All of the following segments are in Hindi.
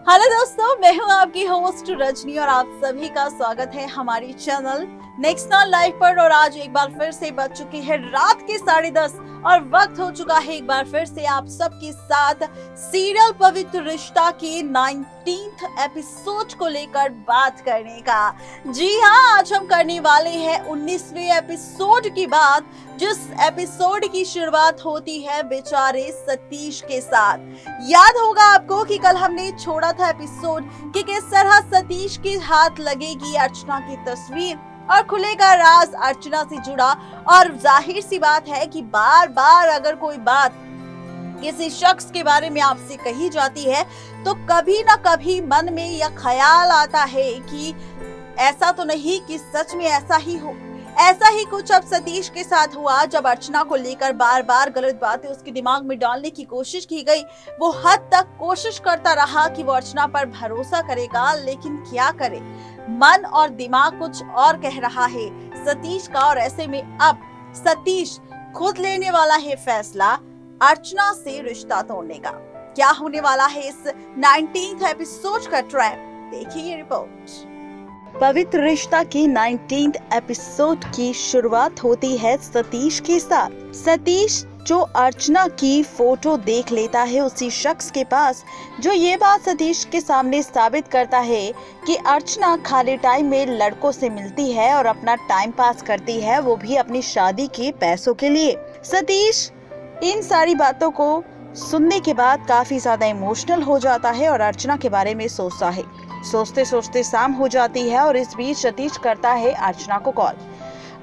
हेलो दोस्तों, मैं हूं आपकी होस्ट रजनी और आप सभी का स्वागत है हमारी चैनल नेक्स्ट लाइव पर। और आज एक बार फिर से बज चुकी है रात के 10:30 और वक्त हो चुका है एक बार फिर से आप सबके साथ सीरियल पवित्र रिश्ता के 19th एपिसोड को लेकर बात करने का। जी हाँ, आज हम करने वाले हैं 19वें एपिसोड की बात, जिस एपिसोड की शुरुआत होती है बेचारे सतीश के साथ। याद होगा आपको कि कल हमने छोड़ा था एपिसोड कि किस तरह सतीश के हाथ लगेगी अर्चना की तस्वीर और खुलेगा राज अर्चना से जुड़ा। और जाहिर सी बात है कि बार बार अगर कोई बात किसी शख्स के बारे में आपसे कही जाती है तो कभी ना कभी मन में यह ख्याल आता है कि ऐसा तो नहीं कि सच में ऐसा ही हो। ऐसा ही कुछ अब सतीश के साथ हुआ जब अर्चना को लेकर बार बार गलत बातें उसके दिमाग में डालने की कोशिश की गई। वो हद तक कोशिश करता रहा कि वो अर्चना पर भरोसा करेगा, लेकिन क्या करे, मन और दिमाग कुछ और कह रहा है सतीश का। और ऐसे में अब सतीश खुद लेने वाला है फैसला अर्चना से रिश्ता तोड़ने का। क्या होने वाला है इस 19th एपिसोड का ट्रैप, देखिए ये रिपोर्ट। पवित्र रिश्ता की 19th एपिसोड की शुरुआत होती है सतीश के साथ। सतीश जो अर्चना की फोटो देख लेता है उसी शख्स के पास, जो ये बात सतीश के सामने साबित करता है कि अर्चना खाली टाइम में लड़कों से मिलती है और अपना टाइम पास करती है, वो भी अपनी शादी के पैसों के लिए। सतीश इन सारी बातों को सुनने के बाद काफी ज्यादा इमोशनल हो जाता है और अर्चना के बारे में सोचता है। सोचते सोचते शाम हो जाती है और इस बीच सतीश करता है अर्चना को कॉल।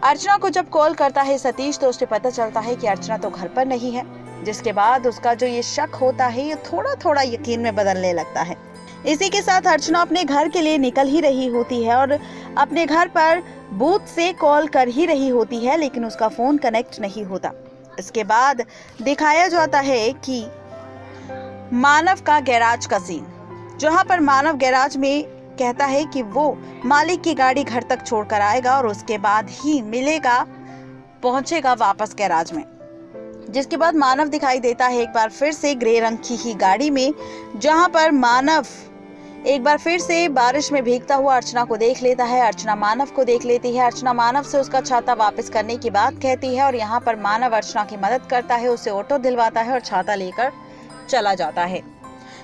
अर्चना को जब कॉल करता है सतीश तो उसे पता चलता है कि अर्चना तो घर पर नहीं है, जिसके बाद उसका जो ये शक होता है ये थोड़ा थोड़ा यकीन में बदलने लगता है। इसी के साथ अर्चना अपने घर के लिए निकल ही रही होती है और अपने घर पर बूथ से कॉल कर ही रही होती है, लेकिन उसका फोन कनेक्ट नहीं होता। इसके बाद दिखाया जाता है कि मानव का गैराज का सीन, जहां पर मानव गैराज में कहता है कि वो मालिक की गाड़ी घर तक छोड़कर आएगा और उसके बाद ही पहुंचेगा वापस गैराज में। जिसके बाद मानव दिखाई देता है एक बार फिर से ग्रे रंग की ही गाड़ी में, जहां पर मानव एक बार फिर से बारिश में भीगता हुआ अर्चना को देख लेता है। अर्चना मानव को देख लेती है। अर्चना मानव से उसका छाता वापस करने की बात कहती है और यहाँ पर मानव अर्चना की मदद करता है, उसे ऑटो दिलवाता है और छाता लेकर चला जाता है।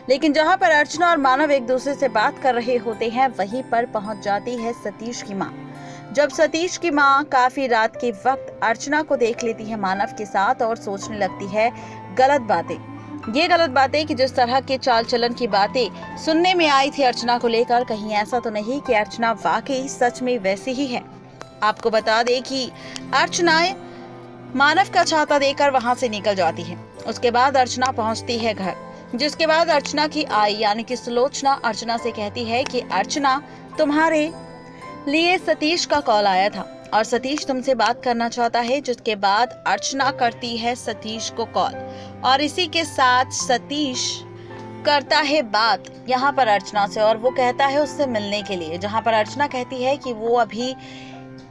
लेकिन जहां पर अर्चना और मानव एक दूसरे से बात कर रहे होते हैं वहीं पर पहुंच जाती है सतीश की मां। जब सतीश की मां काफी रात के वक्त अर्चना को देख लेती है मानव के साथ और सोचने लगती है गलत बातें। ये गलत बातें कि जिस तरह के चाल चलन की बातें सुनने में आई थी अर्चना को लेकर, कहीं ऐसा तो नहीं कि अर्चना वाकई सच में वैसी ही है। आपको बता दें कि अर्चना मानव का छाता देकर वहां से निकल जाती है। उसके बाद अर्चना पहुंचती है घर, जिसके बाद अर्चना की आई यानी कि सुलोचना अर्चना से कहती है कि अर्चना, तुम्हारे लिए सतीश का कॉल आया था और सतीश तुमसे बात करना चाहता है। जिसके बाद अर्चना करती है सतीश को कॉल और इसी के साथ सतीश करता है बात यहाँ पर अर्चना से और वो कहता है उससे मिलने के लिए, जहाँ पर अर्चना कहती है कि वो अभी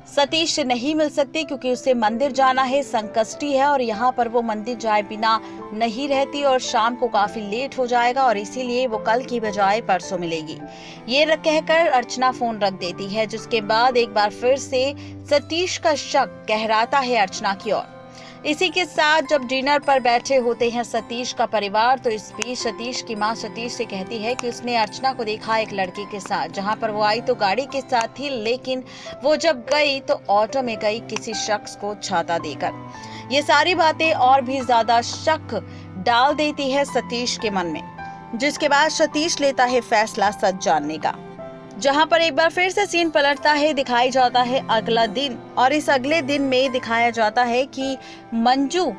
सतीश से नहीं मिल सकती क्योंकि उसे मंदिर जाना है, संकष्टी है और यहाँ पर वो मंदिर जाए बिना नहीं रहती और शाम को काफी लेट हो जाएगा और इसीलिए वो कल की बजाय परसों मिलेगी। ये कहकर अर्चना फोन रख देती है। जिसके बाद एक बार फिर से सतीश का शक गहराता है अर्चना की ओर। इसी के साथ जब डिनर पर बैठे होते हैं सतीश का परिवार, तो इस बीच सतीश की मां सतीश से कहती है कि उसने अर्चना को देखा एक लड़के के साथ। जहां पर वो आई तो गाड़ी के साथ थी, लेकिन वो जब गई तो ऑटो में गई किसी शख्स को छाता देकर। ये सारी बातें और भी ज्यादा शक डाल देती है सतीश के मन में। जिसके बाद सतीश लेता है फैसला सच जानने का। जहां पर एक बार फिर से सीन पलटता है, दिखाई जाता है अगला दिन और इस अगले दिन में दिखाया जाता है कि मंजू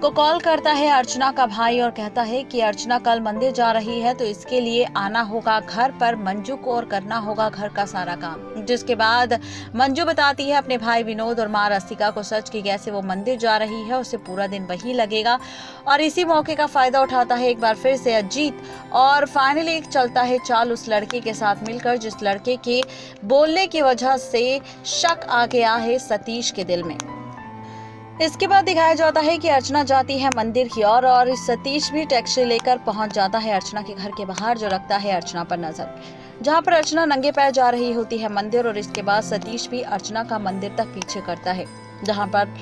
को कॉल करता है अर्चना का भाई और कहता है कि अर्चना कल मंदिर जा रही है तो इसके लिए आना होगा घर पर मंजू को और करना होगा घर का सारा काम। जिसके बाद मंजू बताती है अपने भाई विनोद और माँ रसिका को सच कि कैसे वो मंदिर जा रही है, उसे पूरा दिन वहीं लगेगा। और इसी मौके का फायदा उठाता है एक बार फिर से अजीत और फाइनली एक चलता है चाल उस लड़के के साथ मिलकर, जिस लड़के के बोलने की वजह से शक आ गया है सतीश के दिल में। इसके बाद दिखाया जाता है कि अर्चना जाती है मंदिर की ओर और सतीश भी टैक्सी लेकर पहुंच जाता है अर्चना के घर के बाहर, जो रखता है अर्चना पर नजर, जहां पर अर्चना नंगे पैर जा रही होती है मंदिर। और इसके बाद सतीश भी अर्चना का मंदिर तक पीछे करता है, जहां पर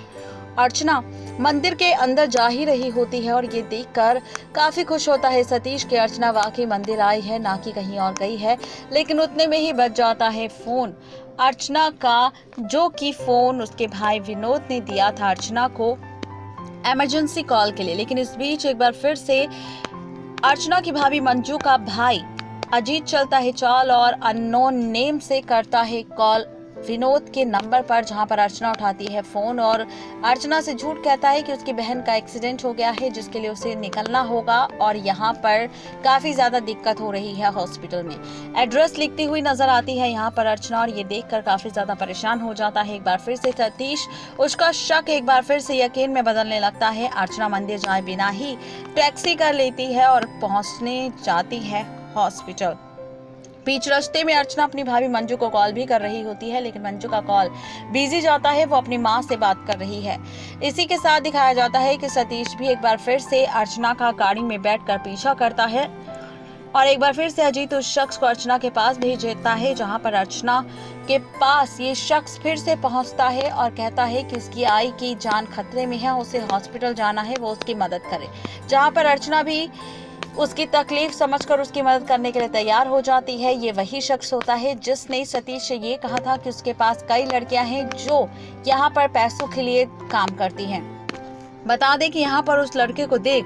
अर्चना मंदिर के अंदर जा ही रही होती है और ये देखकर काफी खुश होता है सतीश कि अर्चना वाकई मंदिर आई है, ना कि कहीं और गई है। लेकिन उतने में ही बज जाता है फोन अर्चना का, जो कि फोन उसके भाई विनोद ने दिया था अर्चना को इमरजेंसी कॉल के लिए। लेकिन इस बीच एक बार फिर से अर्चना की भाभी मंजू का भाई अजीत चलता है चाल और अननोन नेम से करता है कॉल विनोद के नंबर पर, जहां पर अर्चना उठाती है फोन और अर्चना से झूठ कहता है कि उसकी बहन का एक्सीडेंट हो गया है, जिसके लिए उसे निकलना होगा और यहां पर काफी ज्यादा दिक्कत हो रही है हॉस्पिटल में। एड्रेस लिखती हुई नजर आती है यहां पर अर्चना और ये देखकर काफी ज्यादा परेशान हो जाता है एक बार फिर से सतीश। उसका शक एक बार फिर से यकीन में बदलने लगता है। अर्चना मंदिर जाए बिना ही टैक्सी कर लेती है और पहुंचने जाती है हॉस्पिटल। बीच रास्ते में अर्चना अपनी भाभी मंजू को कॉल भी कर रही होती है, लेकिन मंजू का कॉल बिजी जाता है, वो अपनी माँ से बात कर रही है। इसी के साथ दिखाया जाता है कि सतीश भी एक बार फिर से अर्चना का गाड़ी में बैठकर पीछा करता है और एक बार फिर से अजीत उस शख्स को अर्चना के पास भेज देता है, जहां पर अर्चना के पास ये शख्स फिर से पहुंचता है और कहता है कि उसकी आई की जान खतरे में है, उसे हॉस्पिटल जाना है, वो उसकी मदद करे। जहां पर अर्चना भी उसकी तकलीफ समझकर उसकी मदद करने के लिए तैयार हो जाती है। ये वही शख्स होता है जिसने सतीश से ये कहा था कि उसके पास कई लड़कियां हैं जो यहाँ पर पैसों के लिए काम करती हैं। बता दें कि यहाँ पर उस लड़के को देख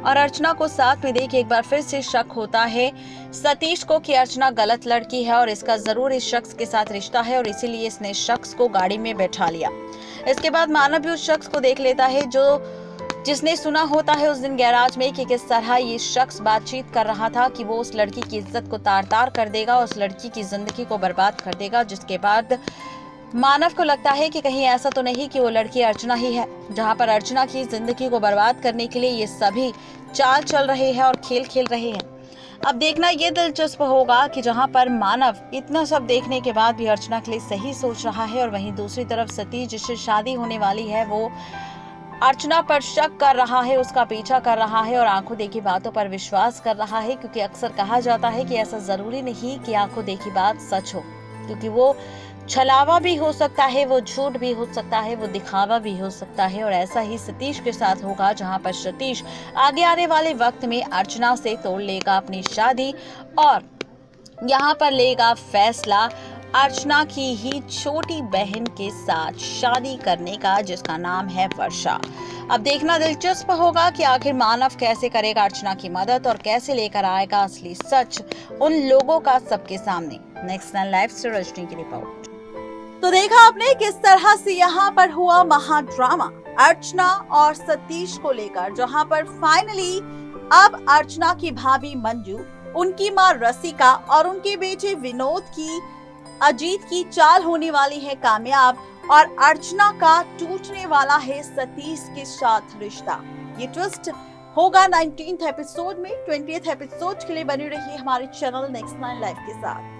और अर्चना को साथ में देख एक बार फिर से शक होता है सतीश को कि अर्चना गलत लड़की है और इसका जरूर इस शख्स के साथ रिश्ता है और इसीलिए इसने शख्स को गाड़ी में बैठा लिया। इसके बाद मानव भी उस शख्स को देख लेता है जिसने सुना होता है उस दिन गैराज में कि किस तरह ये शख्स बातचीत कर रहा था कि वो उस लड़की की इज्जत को तार-तार कर देगा, उस लड़की की जिंदगी को बर्बाद कर देगा। जिसके बाद मानव को लगता है कि कहीं ऐसा तो नहीं कि वो लड़की अर्चना ही है, जहां पर अर्चना की जिंदगी को बर्बाद करने के लिए ये सभी चाल चल रहे हैं और खेल खेल रहे हैं। अब देखना ये दिलचस्प होगा कि जहां पर मानव इतना सब देखने के बाद भी अर्चना के लिए सही सोच रहा है और वहीं दूसरी तरफ सतीश जिससे शादी होने वाली है वो अर्चना पर शक कर रहा है, उसका पीछा कर रहा है और आंखों देखी बातों पर विश्वास कर रहा है, क्योंकि अक्सर कहा जाता है कि ऐसा जरूरी नहीं कि आंखों देखी बात सच हो, क्योंकि वो छलावा भी हो सकता है, वो झूठ भी हो सकता है, वो दिखावा भी हो सकता है। और ऐसा ही सतीश के साथ होगा, जहां पर सतीश आगे आने वाले वक्त में अर्चना से तोड़ लेगा अपनी शादी और यहाँ पर लेगा फैसला अर्चना की ही छोटी बहन के साथ शादी करने का, जिसका नाम है वर्षा। अब देखना दिलचस्प होगा कि आखिर मानव कैसे करेगा अर्चना की मदद और कैसे लेकर आएगा असली सच उन लोगों का सबके सामने। नेक्स्ट लाइव से रजनी की रिपोर्ट। तो देखा आपने किस तरह से यहाँ पर हुआ महाड्रामा अर्चना और सतीश को लेकर, जहाँ पर फाइनली अब अर्चना की भाभी मंजू, उनकी माँ रसिका और उनके बेटे विनोद की अजीत की चाल होने वाली है कामयाब और अर्चना का टूटने वाला है सतीश के साथ रिश्ता। ये ट्विस्ट होगा 19th एपिसोड में। 20th एपिसोड के लिए बनी रही हमारे चैनल नेक्स्ट 9 लाइव के साथ।